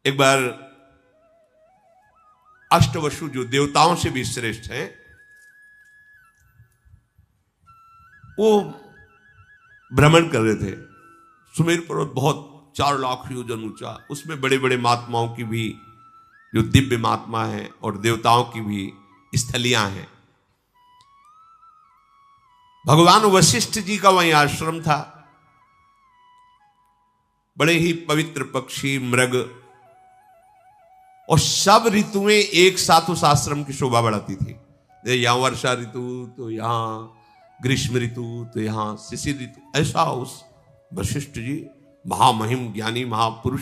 एक बार अष्टवसु जो देवताओं से भी श्रेष्ठ हैं, वो भ्रमण कर रहे थे। सुमेर पर्वत बहुत 4 लाख योजन ऊंचा, उसमें बड़े बड़े महात्माओं की भी जो दिव्य महात्मा हैं और देवताओं की भी स्थलियां हैं। भगवान वशिष्ठ जी का वहीं आश्रम था। बड़े ही पवित्र पक्षी, मृग और सब ऋतुएं एक साथ उस आश्रम की शोभा बढ़ाती थी। यहां वर्षा ऋतु तो यहां ग्रीष्म ऋतु तो यहां शिशिर ऋतु, ऐसा उस वशिष्ठ जी महामहिम ज्ञानी महापुरुष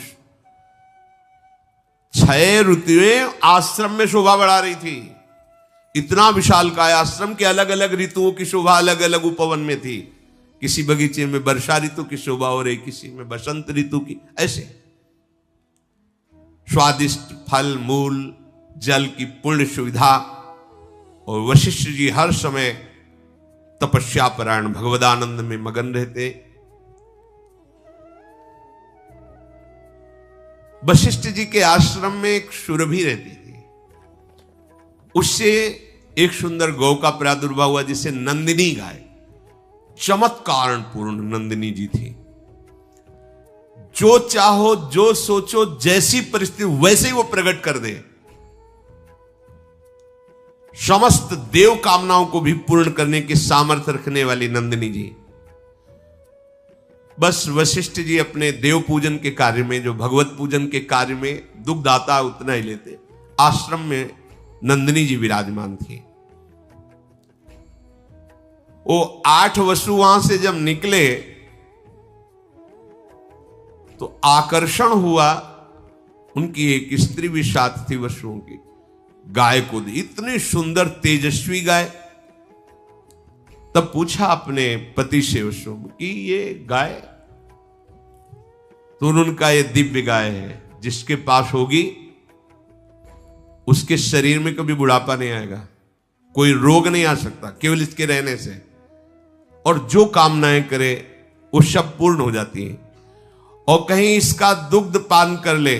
6 ऋतुएं आश्रम में शोभा बढ़ा रही थी। इतना विशालकाय आश्रम के अलग अलग ऋतुओं की शोभा अलग अलग उपवन में थी। किसी बगीचे में वर्षा ऋतु की शोभा हो रही, किसी में बसंत ऋतु की, ऐसे स्वादिष्ट फल मूल जल की पूर्ण सुविधा। और वशिष्ठ जी हर समय तपस्या परायण भगवदानंद में मगन रहते। वशिष्ठ जी के आश्रम में एक सुरभि रहती थी, उससे एक सुंदर गौ का प्रादुर्भाव हुआ जिसे नंदिनी गाय, चमत्कार पूर्ण नंदिनी जी थी। जो चाहो जो सोचो जैसी परिस्थिति वैसे ही वो प्रकट कर दे। समस्त देव कामनाओं को भी पूर्ण करने की सामर्थ्य रखने वाली नंदिनी जी। बस वशिष्ठ जी अपने देव पूजन के कार्य में, जो भगवत पूजन के कार्य में दुग्ध आता उतना ही लेते। आश्रम में नंदिनी जी विराजमान थी। वो 8 वसु वहां से जब निकले तो आकर्षण हुआ, उनकी एक स्त्री भी साथ थी वसुओं की, गाय को दी। इतनी सुंदर तेजस्वी गाय। तब पूछा अपने पति से वसुओं कि ये गाय, तो उनका ये दिव्य गाय है, जिसके पास होगी उसके शरीर में कभी बुढ़ापा नहीं आएगा, कोई रोग नहीं आ सकता केवल इसके रहने से, और जो कामनाएं करे वो सब पूर्ण हो जाती हैं। और कहीं इसका दुग्ध पान कर ले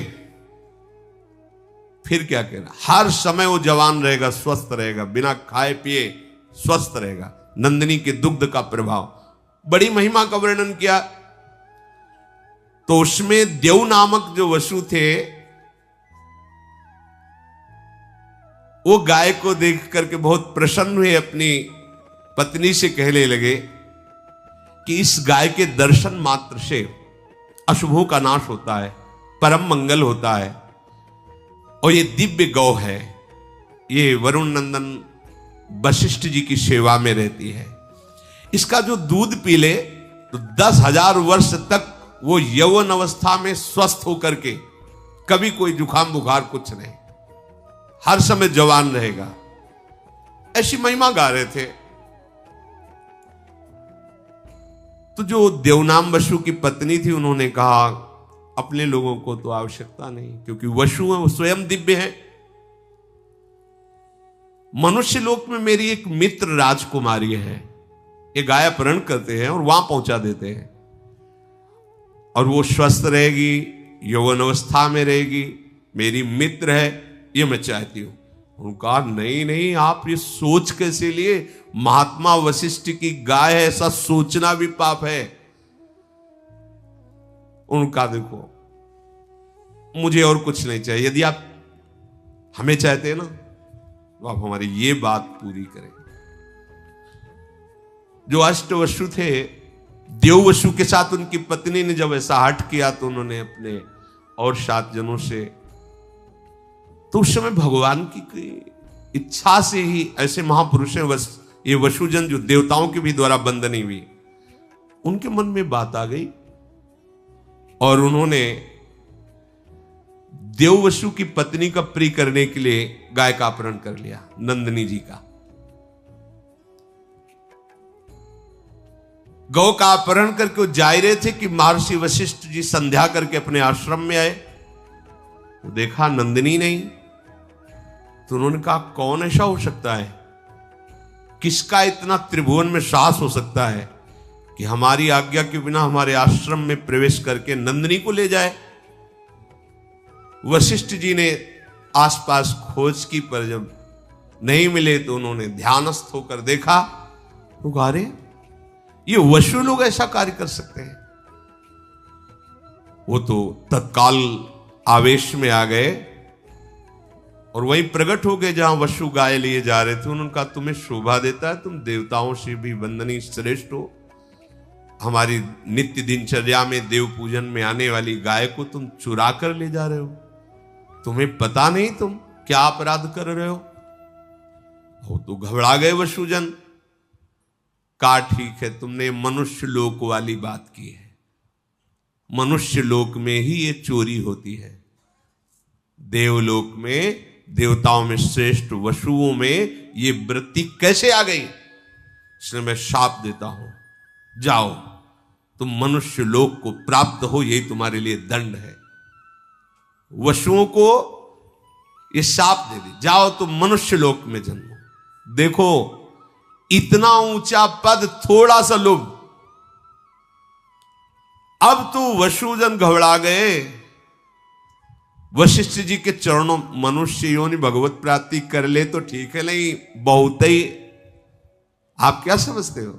फिर क्या कहना, हर समय वो जवान रहेगा, स्वस्थ रहेगा, बिना खाए पिए स्वस्थ रहेगा। नंदिनी के दुग्ध का प्रभाव, बड़ी महिमा का वर्णन किया। तो उसमें देव नामक जो वसु थे, वो गाय को देख करके बहुत प्रसन्न हुए, अपनी पत्नी से कहने लगे कि इस गाय के दर्शन मात्र से अशुभों का नाश होता है, परम मंगल होता है। और ये दिव्य गौ है, ये वरुण नंदन वशिष्ठ जी की सेवा में रहती है। इसका जो दूध पी ले तो 10,000 वर्ष तक वो यौवन अवस्था में स्वस्थ होकर के कभी कोई जुकाम बुखार कुछ नहीं, हर समय जवान रहेगा। ऐसी महिमा गा रहे थे। तो जो देवनाम वसु की पत्नी थी, उन्होंने कहा अपने लोगों को तो आवश्यकता नहीं, क्योंकि वसु है वो स्वयं दिव्य है। मनुष्य लोक में मेरी एक मित्र राजकुमारी है, ये गाय अपहरण करते हैं और वहां पहुंचा देते हैं, और वो स्वस्थ रहेगी, यौवन अवस्था में रहेगी, मेरी मित्र है, ये मैं चाहती हूं। उन्होंने कहा नहीं नहीं, आप ये सोच कैसे लिए, महात्मा वशिष्ठ की गाय है, ऐसा सोचना भी पाप है। उनका देखो, मुझे और कुछ नहीं चाहिए, यदि आप हमें चाहते हैं ना तो आप हमारी ये बात पूरी करें। जो अष्टवसु थे, देववसु के साथ उनकी पत्नी ने जब ऐसा हठ किया तो उन्होंने अपने और 7 जनों से, तो उस समय भगवान की इच्छा से ही ऐसे महापुरुष हैं, ये वसुजन जो देवताओं के भी द्वारा बंदनी हुई, उनके मन में बात आ गई और उन्होंने देववसु की पत्नी का प्रिय करने के लिए गाय का अपहरण कर लिया, नंदिनी जी का। गौ का अपहरण करके वो जा रहे थे कि महर्षि वशिष्ठ जी संध्या करके अपने आश्रम में आए, तो देखा नंदिनी नहीं। तो उन्होंने कहा कौन ऐसा हो सकता है, किसका इतना त्रिभुवन में साहस हो सकता है कि हमारी आज्ञा के बिना हमारे आश्रम में प्रवेश करके नंदिनी को ले जाए। वशिष्ठ जी ने आसपास खोज की, पर जब नहीं मिले तो उन्होंने ध्यानस्थ होकर देखा, तो कहा अरे ये वशु लोग ऐसा कार्य कर सकते हैं। वो तो तत्काल आवेश में आ गए और वहीं प्रकट हो गए जहां वशु गाय लिए जा रहे थे। उन्होंने कहा तुम्हें शोभा देता है, तुम देवताओं से भी वंदनीय श्रेष्ठ हो, हमारी नित्य दिनचर्या में देव पूजन में आने वाली गाय को तुम चुरा कर ले जा रहे हो, तुम्हें पता नहीं तुम क्या अपराध कर रहे हो। वो तो घबरा गए वशुजन। कहा ठीक है, तुमने मनुष्य लोक वाली बात की है, मनुष्य लोक में ही ये चोरी होती है, देवलोक में देवताओं में श्रेष्ठ वशुओं में ये वृत्ति कैसे आ गई। इसलिए मैं शाप देता हूं, जाओ तुम मनुष्य लोक को प्राप्त हो, यही तुम्हारे लिए दंड है। वशुओं को ये शाप दे दी, जाओ तुम मनुष्य लोक में जन्मो। देखो इतना ऊंचा पद, थोड़ा सा लोभ। अब तो वशुजन घबरा गए। वशिष्ठ जी के चरणों, मनुष्य योनि भगवत प्राप्ति कर ले तो ठीक है, नहीं बहुत ही आप क्या समझते हो,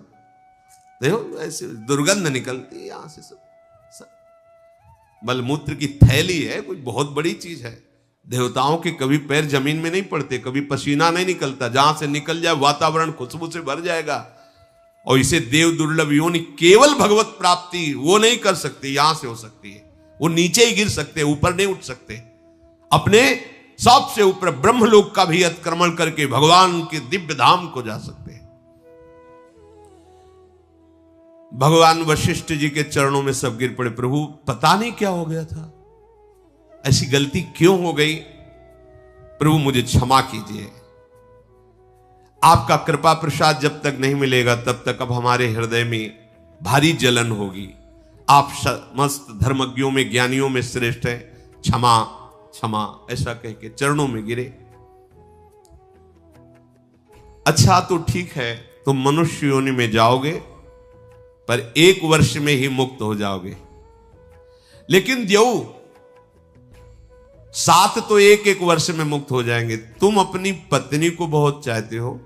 देखो ऐसे दुर्गंध निकलती है यहां से, सब मलमूत्र की थैली है, कोई बहुत बड़ी चीज है। देवताओं के कभी पैर जमीन में नहीं पड़ते, कभी पसीना नहीं निकलता, जहां से निकल जाए वातावरण खुशबू से भर जाएगा। और इसे देव दुर्लभ योनि, केवल भगवत प्राप्ति वो नहीं कर सकते, यहां से हो सकती है, वो नीचे ही गिर सकते, ऊपर नहीं उठ सकते। अपने सबसे ऊपर ब्रह्मलोक का भी अतिक्रमण करके भगवान के दिव्य धाम को जा सकते हैं। भगवान वशिष्ठ जी के चरणों में सब गिर पड़े, प्रभु पता नहीं क्या हो गया था, ऐसी गलती क्यों हो गई, प्रभु मुझे क्षमा कीजिए। आपका कृपा प्रसाद जब तक नहीं मिलेगा तब तक अब हमारे हृदय में भारी जलन होगी। आप समस्त धर्मज्ञों में ज्ञानियों में श्रेष्ठ हैं, क्षमा क्षमा, ऐसा कह के चरणों में गिरे। अच्छा तो ठीक है, तुम मनुष्य योनि में जाओगे पर 1 वर्ष में ही मुक्त हो जाओगे। लेकिन देव 7 तो 1 वर्ष में मुक्त हो जाएंगे। तुम अपनी पत्नी को बहुत चाहते हो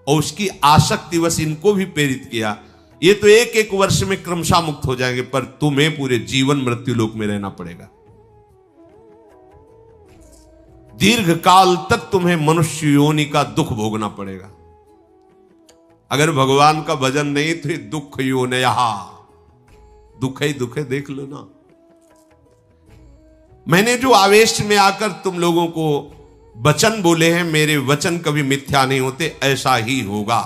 और उसकी आसक्ति वश इनको भी प्रेरित किया, ये तो 1 वर्ष में क्रमशः मुक्त हो जाएंगे, पर तुम्हें पूरे जीवन मृत्यु लोक में रहना पड़ेगा। दीर्घ काल तक तुम्हें मनुष्य योनि का दुख भोगना पड़ेगा। अगर भगवान का भजन नहीं तो ये दुख योनया, दुख ही दुख है, देख लो ना। मैंने जो आवेश में आकर तुम लोगों को वचन बोले हैं, मेरे वचन कभी मिथ्या नहीं होते, ऐसा ही होगा।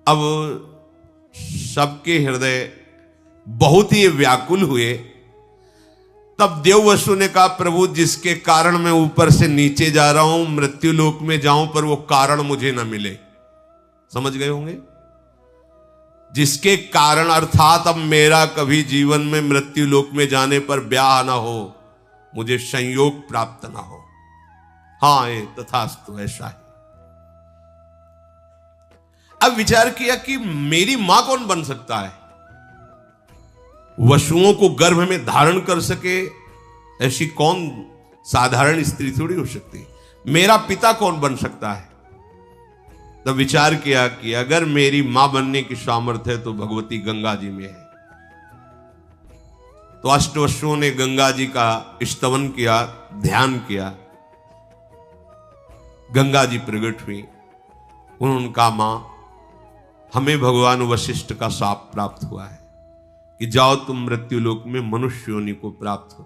अब सबके हृदय बहुत ही व्याकुल हुए। तब देव वसु ने कहा, प्रभु जिसके कारण मैं ऊपर से नीचे जा रहा हूं, मृत्यु लोक में जाऊं, पर वो कारण मुझे ना मिले। समझ गए होंगे, जिसके कारण अर्थात अब मेरा कभी जीवन में मृत्यु लोक में जाने पर ब्याह ना हो, मुझे संयोग प्राप्त ना हो। हां ये तथास्तु, ऐसा है। अब विचार किया कि मेरी मां कौन बन सकता है, वशुओं को गर्भ में धारण कर सके ऐसी कौन साधारण स्त्री थोड़ी हो सकती, मेरा पिता कौन बन सकता है। तब विचार किया कि अगर मेरी मां बनने की सामर्थ्य है तो भगवती गंगा जी में है। तो अष्टवशुओं ने गंगा जी का स्तवन किया, ध्यान किया। गंगा जी प्रकट हुई, उन्होंने कहा, मां हमें भगवान वशिष्ठ का शाप प्राप्त हुआ है कि जाओ तुम मृत्यु लोक में मनुष्य योनि को प्राप्त हो।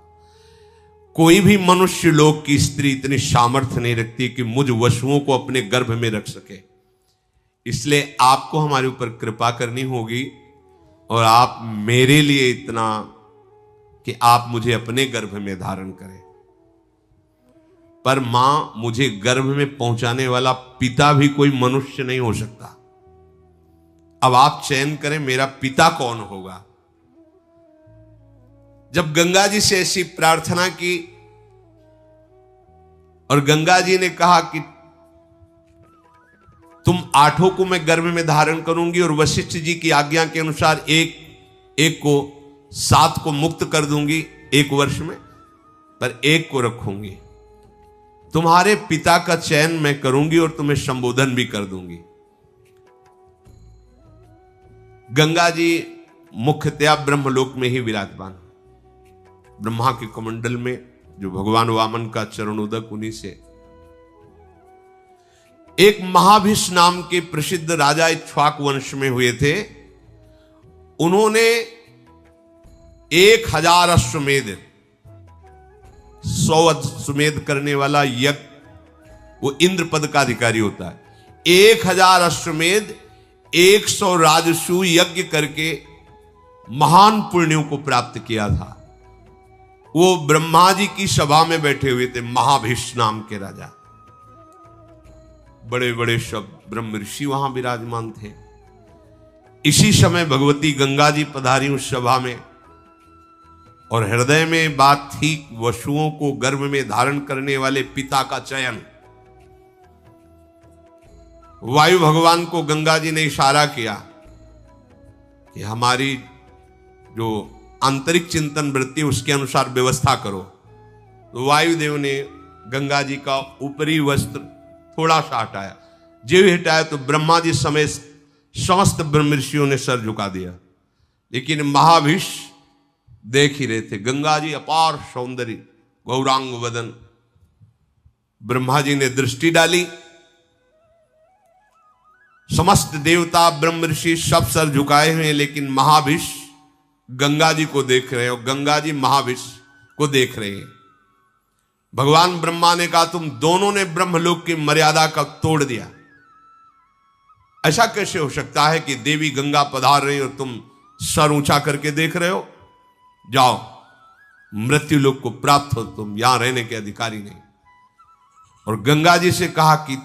कोई भी मनुष्य लोक की स्त्री इतनी सामर्थ्य नहीं रखती कि मुझ वशुओं को अपने गर्भ में रख सके। इसलिए आपको हमारे ऊपर कृपा करनी होगी और आप मेरे लिए इतना कि आप मुझे अपने गर्भ में धारण करें। पर मां, मुझे गर्भ में पहुंचाने वाला पिता भी कोई मनुष्य नहीं हो सकता। अब आप चयन करें मेरा पिता कौन होगा। जब गंगा जी से ऐसी प्रार्थना की और गंगा जी ने कहा कि तुम 8 को मैं गर्भ में धारण करूंगी और वशिष्ठ जी की आज्ञा के अनुसार एक को 7 को मुक्त कर दूंगी 1 वर्ष में, पर 1 को रखूंगी। तुम्हारे पिता का चयन मैं करूंगी और तुम्हें संबोधन भी कर दूंगी। गंगा जी मुख्यतया ब्रह्मलोक में ही विराजमान, ब्रह्मा के कमंडल में, जो भगवान वामन का चरणोदक उन्हीं से। एक महाभिष नाम के प्रसिद्ध राजा इक्ष्वाक वंश में हुए थे। उन्होंने 1000 अश्वमेध, 100 अश्वमेध करने वाला यज्ञ, वो इंद्र पद का अधिकारी होता है। 1000 अश्वमेध, 100 राजसूय यज्ञ करके महान पुण्यों को प्राप्त किया था। वो ब्रह्मा जी की सभा में बैठे हुए थे, महाभिष नाम के राजा। बड़े बड़े सब ब्रह्म ऋषि वहां विराजमान थे। इसी समय भगवती गंगा जी पधारी उस सभा में, और हृदय में बात थी वसुओं को गर्भ में धारण करने वाले पिता का चयन। वायु भगवान को गंगा जी ने इशारा किया कि हमारी जो आंतरिक चिंतन वृत्ति उसके अनुसार व्यवस्था करो। तो वायुदेव ने गंगा जी का ऊपरी वस्त्र थोड़ा सा हटाया। जो हटाया तो ब्रह्मा जी समेत समस्त ब्रह्म ऋषियों ने सर झुका दिया। लेकिन महाभिष देख ही रहे थे। गंगा जी अपार सौंदर्य, गौरांग वदन। ब्रह्मा जी ने दृष्टि डाली, समस्त देवता ब्रह्म ऋषि सब सर झुकाए हुए हैं, लेकिन महाभिष गंगा जी को देख रहे हैं और गंगा जी महाभिष को देख रहे हैं। भगवान ब्रह्मा ने कहा, तुम दोनों ने ब्रह्मलोक की मर्यादा का तोड़ दिया। ऐसा कैसे हो सकता है कि देवी गंगा पधार रही और तुम सर ऊंचा करके देख रहे हो? जाओ, मृत्यु लोक को प्राप्त हो, तुम यहां रहने के अधिकारी नहीं। और गंगा जी से कहा कि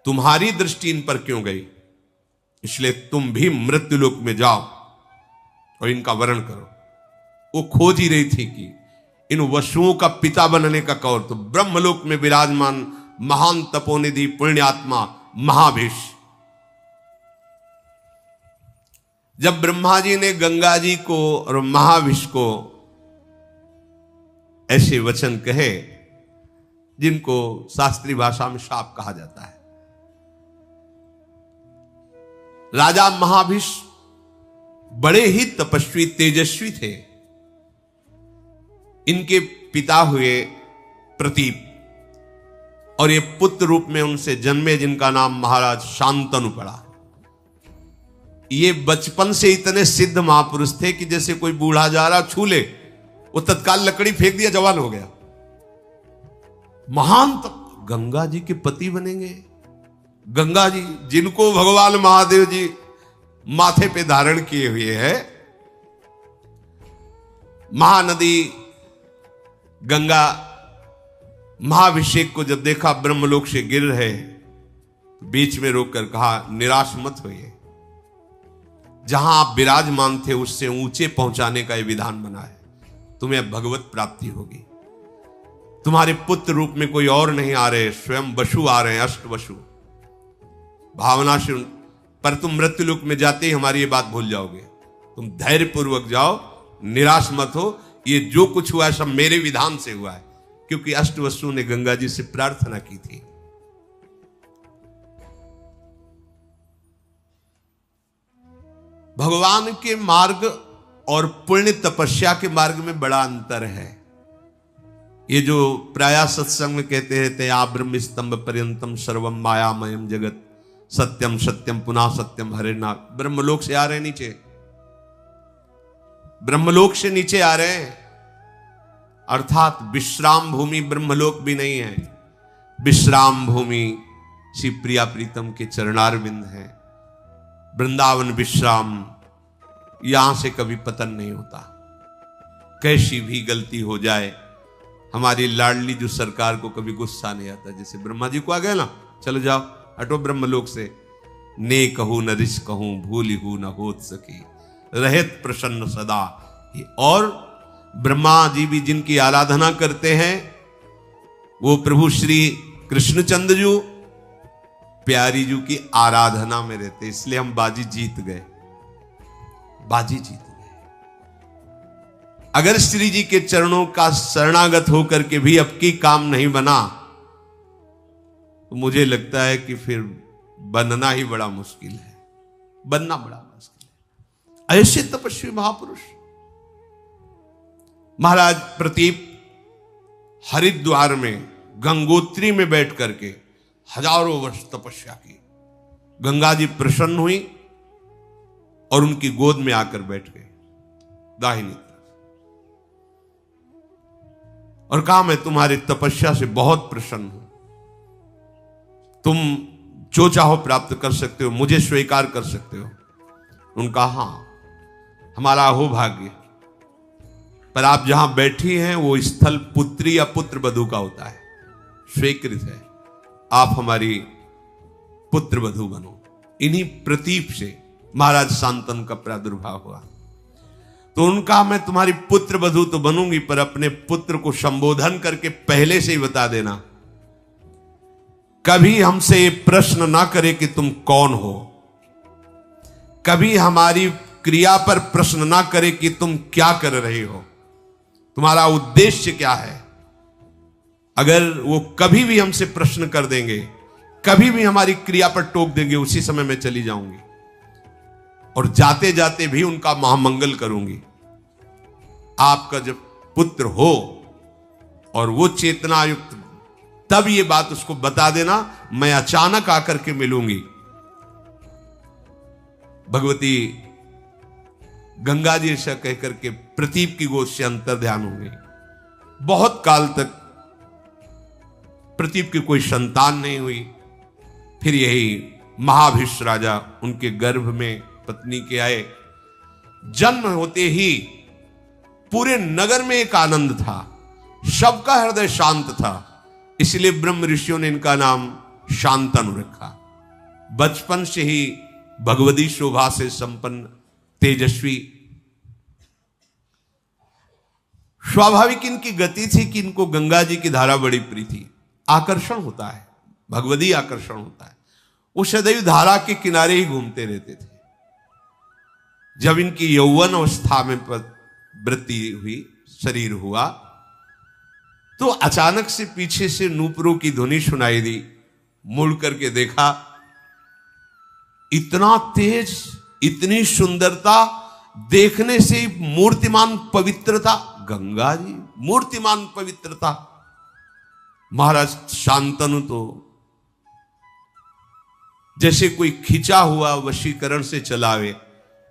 तुम्हारी दृष्टि इन पर क्यों गई, इसलिए तुम भी मृत्यु लोक में जाओ और इनका वर्ण करो। वो खोज ही रही थी कि इन वसुओं का पिता बनने का कौर। तो ब्रह्मलोक में विराजमान महान तपोनिधि पुण्यात्मा महाभिष। जब ब्रह्मा जी ने गंगा जी को और महाभिष को ऐसे वचन कहे जिनको शास्त्रीय भाषा में शाप कहा जाता है, राजा महाभिष बड़े ही तपस्वी तेजस्वी थे। इनके पिता हुए प्रतीप, और ये पुत्र रूप में उनसे जन्मे जिनका नाम महाराज शांतनु पड़ा। ये बचपन से इतने सिद्ध महापुरुष थे कि जैसे कोई बूढ़ा जा रहा छू ले, वो तत्काल लकड़ी फेंक दिया, जवान हो गया। महान गंगा जी के पति बनेंगे। गंगा जी जिनको भगवान महादेव जी माथे पे धारण किए हुए हैं। महानदी गंगा महाभिषेक को जब देखा ब्रह्मलोक से गिर रहे, तो बीच में रोककर कहा, निराश मत होइए, जहां आप विराजमान थे उससे ऊंचे पहुंचाने का यह विधान बना है। तुम्हें भगवत प्राप्ति होगी। तुम्हारे पुत्र रूप में कोई और नहीं आ रहे, स्वयं वसु आ रहे हैं, अष्ट वसु। भावना से पर तुम मृत्युलोक में जाते ही हमारी ये बात भूल जाओगे। तुम धैर्य पूर्वक जाओ, निराश मत हो। ये जो कुछ हुआ है सब मेरे विधान से हुआ है, क्योंकि अष्ट वसु ने गंगा जी से प्रार्थना की थी। भगवान के मार्ग और पुण्य तपस्या के मार्ग में बड़ा अंतर है। ये जो प्रायः सत्संग में कहते हैं, तया ब्रह्म स्तंभ पर्यंतम सर्वम मायामयम जगत सत्यम सत्यम पुनः सत्यम हरिना। ब्रह्मलोक से आ रहे हैं नीचे, ब्रह्मलोक से नीचे आ रहे हैं। अर्थात विश्राम भूमि ब्रह्मलोक भी नहीं है। विश्राम भूमि श्री प्रिया प्रीतम के चरणारविंद है। वृंदावन विश्राम, यहां से कभी पतन नहीं होता। कैसी भी गलती हो जाए, हमारी लाडली जो सरकार को कभी गुस्सा नहीं आता। जैसे ब्रह्मा जी को आ गया ना, चलो जाओ हटो ब्रह्मलोक से। ने कहूं न रिस कहूं, भूली हूं न होत सकी, रहत प्रसन्न सदा। और ब्रह्मा जी भी जिनकी आराधना करते हैं, वो प्रभु श्री कृष्णचंद्र जी प्यारी जी की आराधना में रहते, इसलिए हम बाजी जीत गए। बाजी जीत गए। अगर श्री जी के चरणों का शरणागत होकर के भी अब की काम नहीं बना तो मुझे लगता है कि फिर बनना ही बड़ा मुश्किल है, बनना बड़ा मुश्किल है। ऐसे तपस्वी महापुरुष महाराज प्रतीप हरिद्वार में गंगोत्री में बैठ करके हजारों वर्ष तपस्या की। गंगा जी प्रसन्न हुई और उनकी गोद में आकर बैठ गए दाहिनी तरफ और कहा, मैं तुम्हारी तपस्या से बहुत प्रसन्न हूं, तुम जो चाहो प्राप्त कर सकते हो, मुझे स्वीकार कर सकते हो। उनका हां, हमारा अहोभाग्य, पर आप जहां बैठी हैं वो स्थल पुत्री या पुत्र वधू का होता है, स्वीकृत है, आप हमारी पुत्र वधू बनो। इन्हीं प्रतीप से महाराज शांतनु का प्रादुर्भाव हुआ। तो उनका, मैं तुम्हारी पुत्र वधू तो बनूंगी, पर अपने पुत्र को संबोधन करके पहले से ही बता देना, कभी हमसे ये प्रश्न ना करे कि तुम कौन हो, कभी हमारी क्रिया पर प्रश्न ना करे कि तुम क्या कर रहे हो, तुम्हारा उद्देश्य क्या है। अगर वो कभी भी हमसे प्रश्न कर देंगे, कभी भी हमारी क्रिया पर टोक देंगे, उसी समय मैं चली जाऊंगी और जाते जाते भी उनका महामंगल करूंगी। आपका जब पुत्र हो और वो चेतना युक्त, तब ये बात उसको बता देना, मैं अचानक आकर के मिलूंगी। भगवती गंगा जी ऐसा कहकर के प्रतीप की गोद से अंतर ध्यान हो गई। बहुत काल तक प्रतीप की कोई संतान नहीं हुई। फिर यही महाभिष राजा उनके गर्भ में पत्नी के आए। जन्म होते ही पूरे नगर में एक आनंद था, सबका हृदय शांत था, इसलिए ब्रह्म ऋषियों ने इनका नाम शांतनु रखा। बचपन से ही भगवती शोभा से संपन्न, तेजस्वी, स्वाभाविक इनकी गति थी कि इनको गंगा जी की धारा बड़ी प्रिय थी। आकर्षण होता है, भगवती आकर्षण होता है। वो सदैव धारा के किनारे ही घूमते रहते थे। जब इनकी यौवन अवस्था में वृत्ति हुई, शरीर हुआ, तो अचानक से पीछे से नूपुरों की ध्वनि सुनाई दी। मुड़ करके देखा, इतना तेज, इतनी सुंदरता, देखने से मूर्तिमान पवित्रता, गंगा जी मूर्तिमान पवित्रता। महाराज शांतनु तो जैसे कोई खिंचा हुआ वशीकरण से चलावे,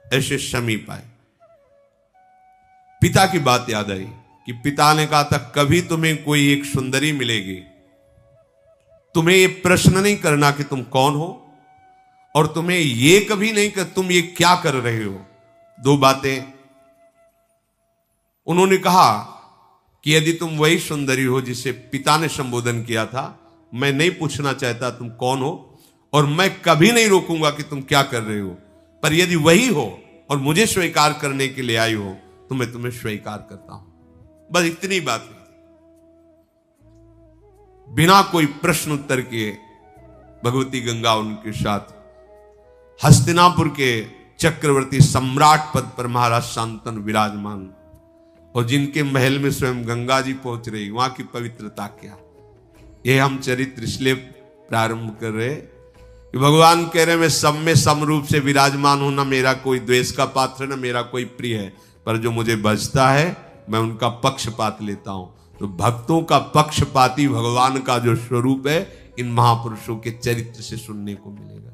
ऐसे समीप आए। पिता की बात याद आई कि पिता ने कहा था, कभी तुम्हें कोई एक सुंदरी मिलेगी, तुम्हें ये प्रश्न नहीं करना कि तुम कौन हो, और तुम्हें ये कभी नहीं कि तुम ये क्या कर रहे हो। दो बातें उन्होंने कहा कि यदि तुम वही सुंदरी हो जिसे पिता ने संबोधन किया था, मैं नहीं पूछना चाहता तुम कौन हो, और मैं कभी नहीं रोकूंगा कि तुम क्या कर रहे हो, पर यदि वही हो और मुझे स्वीकार करने के लिए आई हो तो मैं तुम्हें स्वीकार करता हूं। बस इतनी बात हुई। बिना कोई प्रश्न उत्तर किए भगवती गंगा उनके साथ हस्तिनापुर के चक्रवर्ती सम्राट पद पर महाराज शांतनु विराजमान, और जिनके महल में स्वयं गंगा जी पहुंच रही, वहां की पवित्रता क्या। यह हम चरित्र इसलिए प्रारंभ कर रहे कि भगवान कह रहे, मैं सब में समरूप से विराजमान हूं, ना मेरा कोई द्वेष का पात्र, ना मेरा कोई प्रिय है, पर जो मुझे बचता है मैं उनका पक्षपात लेता हूं। तो भक्तों का पक्षपाती भगवान का जो स्वरूप है, इन महापुरुषों के चरित्र से सुनने को मिलेगा।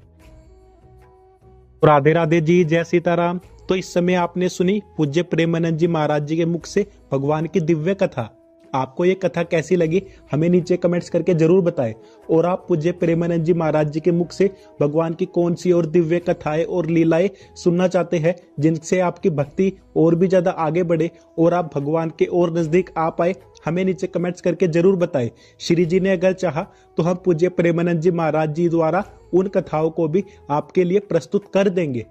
राधे राधे जी, जय सीताराम। तो इस समय आपने सुनी पूज्य प्रेमानंद जी महाराज जी के मुख से भगवान की दिव्य कथा। आपको ये कथा कैसी लगी हमें नीचे कमेंट्स करके जरूर बताएं। और आप पूज्य प्रेमानंद जी महाराज जी के मुख से भगवान की कौन सी और दिव्य कथाएं और लीलाएं सुनना चाहते हैं, जिनसे आपकी भक्ति और भी ज्यादा आगे बढ़े और आप भगवान के और नजदीक आ पाए, हमें नीचे कमेंट्स करके जरूर बताएं। श्री जी ने अगर चाहा तो हम पूज्य प्रेमानंद जी महाराज जी द्वारा उन कथाओं को भी आपके लिए प्रस्तुत कर देंगे।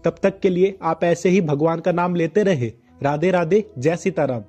तब तक के लिए आप ऐसे ही भगवान का नाम लेते रहे। राधे राधे, जय सीताराम।